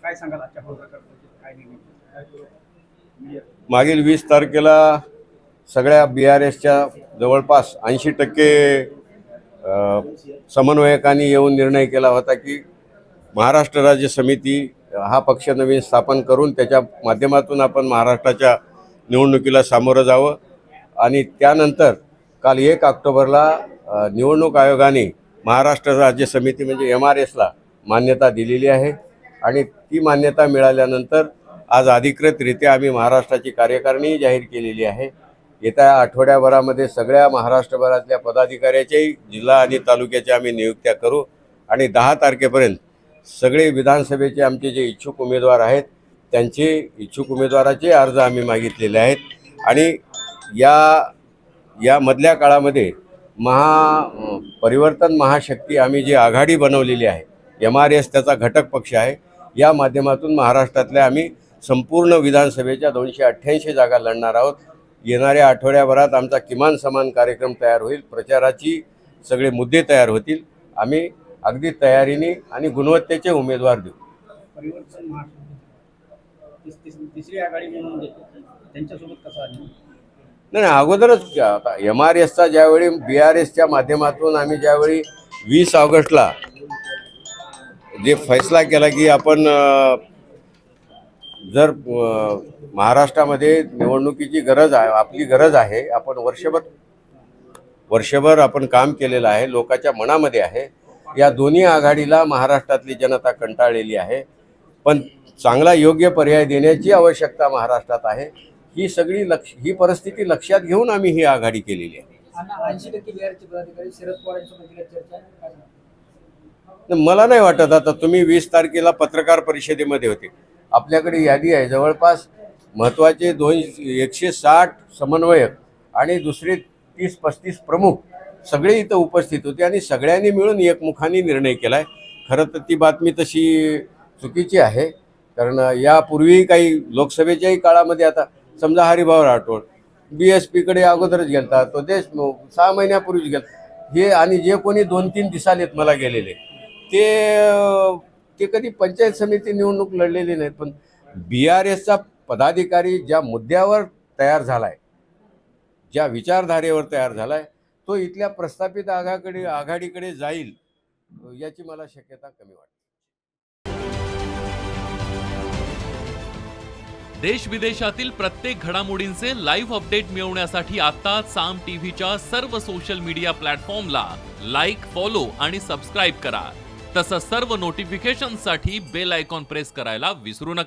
काय सांगाल आजच्या पत्रकारितेत काय नेमके मागील 20 तारखेला सगळ्या BRSच्या जवळपास 80% समन्वयकांनी येऊन निर्णय केला होता की महाराष्ट्र राज्य समिती हा पक्ष नवीन स्थापन करून त्याच्या माध्यमातून आपण महाराष्ट्राच्या निवडणुकीला सामोरं जावं। आणि त्यानंतर काल 1 ऑक्टोबरला निवडणूक आयोगाने महाराष्ट्र राज्य समिती म्हणजे MRSला मान्यता दिलेली आहे आणि ती मान्यता मिळाल्यानंतर आज अधिकृतरित्या आम्ही महाराष्ट्राची कार्यकारिणी जाहीर केलेली आहे। येत्या आठवड्याभरामध्ये सगळ्या महाराष्ट्रभरातल्या पदाधिकाऱ्याच्याही जिल्हा आणि तालुक्याचे आम्ही नियुक्त्या करू आणि 10 तारखेपर्यंत सगळे विधानसभेचे आमचे जे इच्छुक उमेदवार आहेत त्यांचे इच्छुक उमेदवाराचे अर्ज आम्ही मागितलेले आहेत। आणि या मधल्या काळामध्ये परिवर्तन महाशक्ती आम्ही जी आघाडी बनवलेली आहे, MRS त्याचा घटक पक्ष आहे, या माध्यमातून महाराष्ट्रातल्या आम्ही संपूर्ण विधानसभेच्या 288 जागा लढणार आहोत। येणाऱ्या आठवड्याभरात आमचा किमान समान कार्यक्रम तयार होईल, प्रचाराची सगळे मुद्दे तयार होतील, आम्ही अगदी तयारीने आणि गुणवत्तेचे उमेदवार देऊ। परिवर्तन महाशक्ती तिसरी आघाडी म्हणून त्यांच्यासोबत कसं आहे? नाही, अगोदरच आता MRSचा ज्यावेळी BRSच्या माध्यमातून आम्ही ज्यावेळी 20 ऑगस्टला जे फैसला केला की आपण जर महाराष्ट्रामध्ये निवडणुकीची गरज आहे, आपली गरज आहे, आपण वर्षभर आपण काम केलेलं आहे, लोकांच्या मनामध्ये आहे, या दोन्ही आघाडीला महाराष्ट्रातली जनता कंटाळलेली आहे, पण चांगला योग्य पर्याय देण्याची आवश्यकता महाराष्ट्रात आहे। ही सगळी ही परिस्थिती लक्षात घेऊन आम्ही ही आघाडी केलेली आहे। 80% बिहारचे पदाधिकारी शरद पवारांसोबत चर्चा मला नाही वाटत। आता तुम्ही 20 तारखेला पत्रकार परिषदेमध्ये होते, आपल्याकडे यादी आहे, जवळपास महत्त्वाचे 160 समन्वयक आणि दुसरे 30-35 प्रमुख सगळे इथं उपस्थित होते आणि सगळ्यांनी मिळून एकमुखाने निर्णय केला आहे। खरं तर ती बातमी तशी चुकीची आहे, कारण यापूर्वी काही लोकसभेच्याही काळामध्ये आता समजा हरिभाऊ राठोड BSPकडे अगोदरच गेलता, तो देशमुख 6 महिन्यापूर्वीच गेला, हे आणि जे कोणी 2-3 दिसालेत मला गेलेले ते कधी पंचायत समिती निवडणूक लढलेली नाहीत। पण BRSचा पदाधिकारी ज्या मुद्द्यावर तयार झाला आहे, ज्या विचारधारेवर तयार झाला आहे, तो इथल्या प्रस्थापित आघाडीकडे जाईल याची मला शक्यता कमी वाटते। देश विदेशातील प्रत्येक घडामोडींचे लाईव्ह अपडेट मिळवण्यासाठी आता साम टीव्हीच्या सर्व सोशल मीडिया प्लॅटफॉर्मला लाईक, फॉलो आणि सबस्क्राईब करा। तसंच सर्व नोटिफिकेशनसाठी बेल आयकॉन प्रेस करायला विसरू नका।